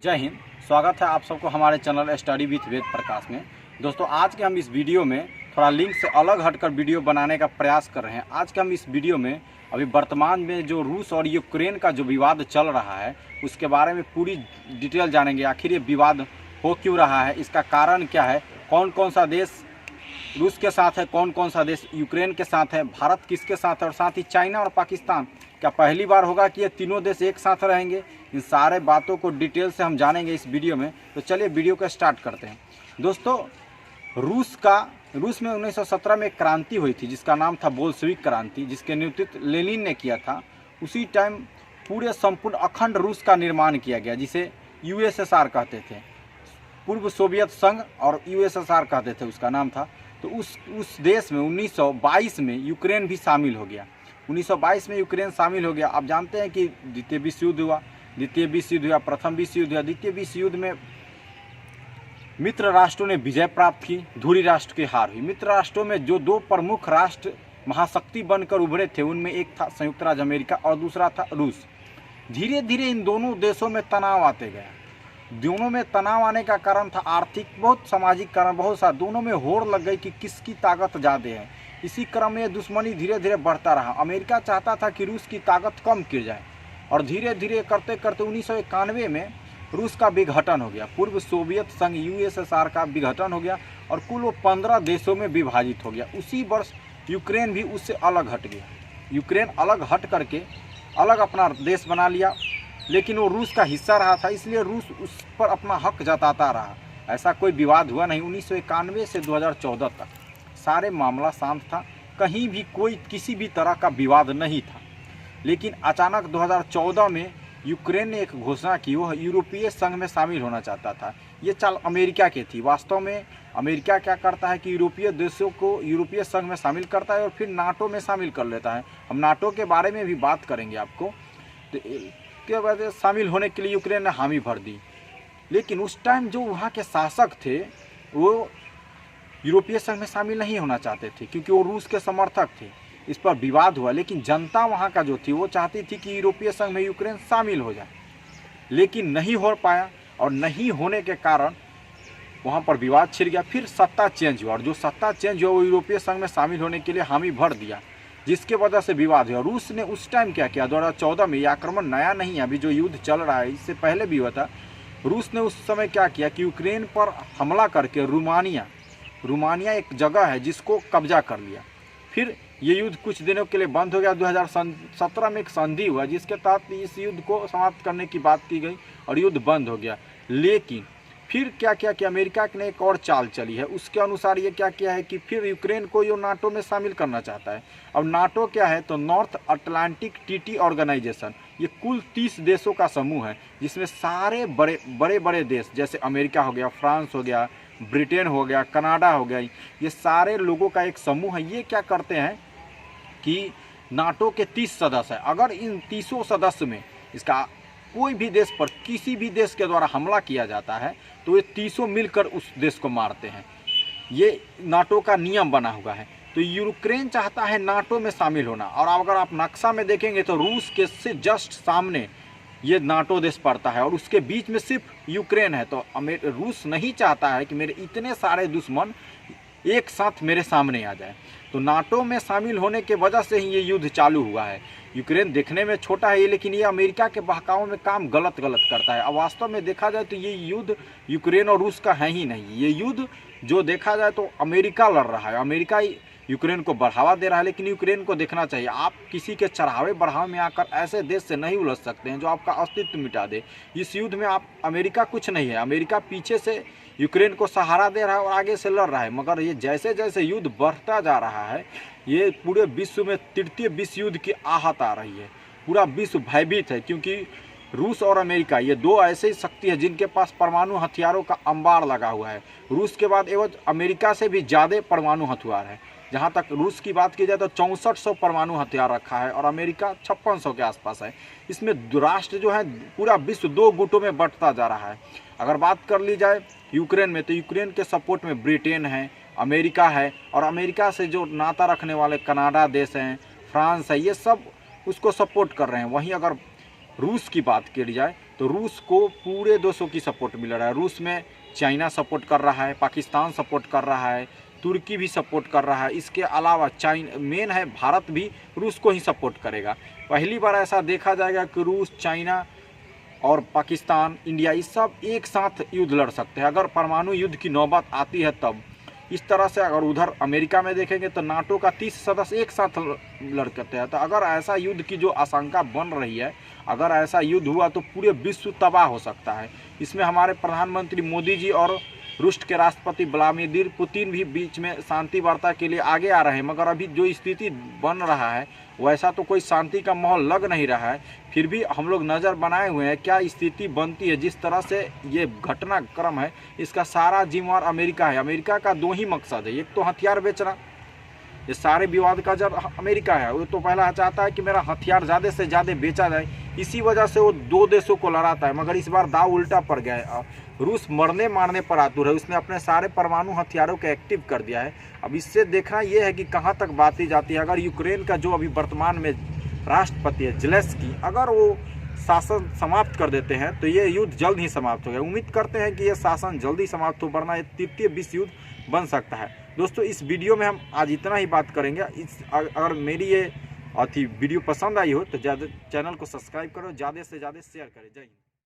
जय हिंद। स्वागत है आप सबको हमारे channel study with Ved Prakash में। दोस्तों, आज के हम इस वीडियो में थोड़ा लिंक से अलग हटकर वीडियो बनाने का प्रयास कर रहे हैं। आज के हम इस वीडियो में अभी वर्तमान में जो रूस और यूक्रेन का जो विवाद चल रहा है उसके बारे में पूरी डिटेल जानेंगे। आखिर ये विवाद हो क्यों रहा है, इसका कारण क्या है, कौन कौन सा देश रूस के साथ है, कौन कौन सा देश यूक्रेन के साथ है, भारत किसके साथ है, और साथ ही चाइना और पाकिस्तान। क्या पहली बार होगा कि ये तीनों देश एक साथ रहेंगे? इन सारे बातों को डिटेल से हम जानेंगे इस वीडियो में। तो चलिए वीडियो को स्टार्ट करते हैं। दोस्तों, रूस में 1917 में एक क्रांति हुई थी जिसका नाम था बोल्शेविक क्रांति, जिसके नेतृत्व लेनिन ने किया था। उसी टाइम पूरे संपूर्ण अखंड रूस का निर्माण किया गया, जिसे यूएसएसआर कहते थे, पूर्व सोवियत संघ, और यूएसएसआर कहते थे उसका नाम था। तो उस देश में 1922 में यूक्रेन भी शामिल हो गया। 1922 में यूक्रेन शामिल हो गया। आप जानते हैं कि द्वितीय विश्व युद्ध हुआ, प्रथम विश्व युद्ध हुआ। द्वितीय विश्व युद्ध में मित्र राष्ट्रों ने विजय प्राप्त की, धुरी राष्ट्र की हार हुई। मित्र राष्ट्रों में जो दो प्रमुख राष्ट्र महाशक्ति बनकर उभरे थे, उनमें एक था संयुक्त राज्य अमेरिका और दूसरा था रूस। धीरे धीरे इन दोनों देशों में तनाव आते गया। दोनों में तनाव आने का कारण था आर्थिक, बहुत सामाजिक कारण, बहुत सा। दोनों में होड़ लग गई कि किसकी ताकत ज़्यादा है। इसी क्रम में दुश्मनी धीरे धीरे बढ़ता रहा। अमेरिका चाहता था कि रूस की ताकत कम की जाए, और धीरे धीरे करते करते 1991 में रूस का विघटन हो गया। पूर्व सोवियत संघ यूएसएसआर का विघटन हो गया और कुल वो 15 देशों में विभाजित हो गया। उसी वर्ष यूक्रेन भी उससे अलग हट गया। यूक्रेन अलग हट करके अलग अपना देश बना लिया, लेकिन वो रूस का हिस्सा रहा था, इसलिए रूस उस पर अपना हक जताता रहा। ऐसा कोई विवाद हुआ नहीं। 1991 से 2014 तक सारे मामला शांत था, कहीं भी कोई किसी भी तरह का विवाद नहीं था। लेकिन अचानक 2014 में यूक्रेन ने एक घोषणा की, वो यूरोपीय संघ में शामिल होना चाहता था। ये चाल अमेरिका की थी। वास्तव में अमेरिका क्या करता है कि यूरोपीय देशों को यूरोपीय संघ में शामिल करता है और फिर नाटो में शामिल कर लेता है। हम नाटो के बारे में भी बात करेंगे आपको। तो के वजह से शामिल होने के लिए यूक्रेन ने हामी भर दी। लेकिन उस टाइम जो वहाँ के शासक थे वो यूरोपीय संघ में शामिल नहीं होना चाहते थे, क्योंकि वो रूस के समर्थक थे। इस पर विवाद हुआ, लेकिन जनता वहाँ का जो थी वो चाहती थी कि यूरोपीय संघ में यूक्रेन शामिल हो जाए, लेकिन नहीं हो पाया। और नहीं होने के कारण वहाँ पर विवाद छिड़ गया। फिर सत्ता चेंज हुआ, और जो सत्ता चेंज हुआ वो यूरोपीय संघ में शामिल होने के लिए हामी भर दिया, जिसके वजह से विवाद हुआ। रूस ने उस टाइम क्या किया, 2014 में, ये आक्रमण नया नहीं है, अभी जो युद्ध चल रहा है इससे पहले भी हुआ था। रूस ने उस समय क्या किया कि यूक्रेन पर हमला करके रोमानिया एक जगह है जिसको कब्जा कर लिया। फिर ये युद्ध कुछ दिनों के लिए बंद हो गया। 2017 में एक संधि हुआ जिसके तहत इस युद्ध को समाप्त करने की बात की गई और युद्ध बंद हो गया। लेकिन फिर क्या किया कि अमेरिका ने एक और चाल चली है। उसके अनुसार ये क्या किया है कि फिर यूक्रेन को ये नाटो में शामिल करना चाहता है। अब नाटो क्या है, तो नॉर्थ अटलांटिक ट्रीटी ऑर्गेनाइजेशन। ये कुल 30 देशों का समूह है, जिसमें सारे बड़े बड़े देश जैसे अमेरिका हो गया, फ्रांस हो गया, ब्रिटेन हो गया, कनाडा हो गया, ये सारे लोगों का एक समूह है। ये क्या करते हैं कि नाटो के 30 सदस्य हैं। अगर इन 30 सदस्य में इसका कोई भी देश पर किसी भी देश के द्वारा हमला किया जाता है तो ये 30 मिलकर उस देश को मारते हैं। ये नाटो का नियम बना हुआ है। तो यूक्रेन चाहता है नाटो में शामिल होना। और अगर आप नक्शा में देखेंगे तो रूस के से जस्ट सामने ये नाटो देश पड़ता है और उसके बीच में सिर्फ यूक्रेन है। तो रूस नहीं चाहता है कि मेरे इतने सारे दुश्मन एक साथ मेरे सामने आ जाए। तो नाटो में शामिल होने के वजह से ही ये युद्ध चालू हुआ है। यूक्रेन देखने में छोटा है, लेकिन ये अमेरिका के बहकाव में काम गलत करता है। अब वास्तव में देखा जाए तो ये युद्ध यूक्रेन और रूस का है ही नहीं। ये युद्ध जो देखा जाए तो अमेरिका लड़ रहा है। अमेरिका यूक्रेन को बढ़ावा दे रहा है, लेकिन यूक्रेन को देखना चाहिए। आप किसी के चढ़ावे बढ़ावे में आकर ऐसे देश से नहीं उलझ सकते हैं जो आपका अस्तित्व मिटा दे। इस युद्ध में आप अमेरिका कुछ नहीं है। अमेरिका पीछे से यूक्रेन को सहारा दे रहा है और आगे से लड़ रहा है। मगर ये जैसे जैसे युद्ध बढ़ता जा रहा है, ये पूरे विश्व में तृतीय विश्व युद्ध की आहट आ रही है। पूरा विश्व भयभीत है, क्योंकि रूस और अमेरिका ये दो ऐसी शक्ति है जिनके पास परमाणु हथियारों का अंबार लगा हुआ है। रूस के बाद एवं अमेरिका से भी ज़्यादा परमाणु हथियार है। जहाँ तक रूस की बात की जाए तो 6400 परमाणु हथियार रखा है और अमेरिका 5600 के आसपास है। इसमें राष्ट्र जो है पूरा विश्व दो गुटों में बंटता जा रहा है। अगर बात कर ली जाए यूक्रेन में, तो यूक्रेन के सपोर्ट में ब्रिटेन है, अमेरिका है, और अमेरिका से जो नाता रखने वाले कनाडा देश हैं, फ्रांस है, ये सब उसको सपोर्ट कर रहे हैं। वहीं अगर रूस की बात की जाए तो रूस को पूरे 200 की सपोर्ट मिल रहा है। रूस में चाइना सपोर्ट कर रहा है, पाकिस्तान सपोर्ट कर रहा है, तुर्की भी सपोर्ट कर रहा है। इसके अलावा चाइना मेन है, भारत भी रूस को ही सपोर्ट करेगा। पहली बार ऐसा देखा जाएगा कि रूस, चाइना और पाकिस्तान, इंडिया, ये सब एक साथ युद्ध लड़ सकते हैं अगर परमाणु युद्ध की नौबत आती है तब। इस तरह से अगर उधर अमेरिका में देखेंगे तो नाटो का 30 सदस्य एक साथ लड़ते हैं। तो अगर ऐसा युद्ध की जो आशंका बन रही है, अगर ऐसा युद्ध हुआ तो पूरे विश्व तबाह हो सकता है। इसमें हमारे प्रधानमंत्री मोदी जी और रूस के राष्ट्रपति व्लादिमीर पुतिन भी बीच में शांति वार्ता के लिए आगे आ रहे हैं, मगर अभी जो स्थिति बन रहा है वैसा तो कोई शांति का माहौल लग नहीं रहा है। फिर भी हम लोग नज़र बनाए हुए हैं क्या स्थिति बनती है। जिस तरह से ये घटनाक्रम है, इसका सारा जिम्मेवार अमेरिका है। अमेरिका का दो ही मकसद है, एक तो हथियार बेचना, ये सारे विवाद का जब अमेरिका है वो तो पहला चाहता है कि मेरा हथियार ज़्यादा से ज़्यादा बेचा जाए, इसी वजह से वो दो देशों को लड़ाता है। मगर इस बार दाव उल्टा पड़ गया है, रूस मरने मारने पर आतुर है, उसने अपने सारे परमाणु हथियारों को एक्टिव कर दिया है। अब इससे देखना ये है कि कहाँ तक बातें जाती है। अगर यूक्रेन का जो अभी वर्तमान में राष्ट्रपति है ज़ेलेंस्की, अगर वो शासन समाप्त कर देते हैं तो ये युद्ध जल्द ही समाप्त हो गया। उम्मीद करते हैं कि ये शासन जल्दी समाप्त हो, वरना ये तृतीय विश्व युद्ध बन सकता है। दोस्तों, इस वीडियो में हम आज इतना ही बात करेंगे। अगर मेरी ये वीडियो पसंद आई हो तो ज़्यादा चैनल को सब्सक्राइब करो, ज़्यादा से ज़्यादा शेयर करें। जय हिंद।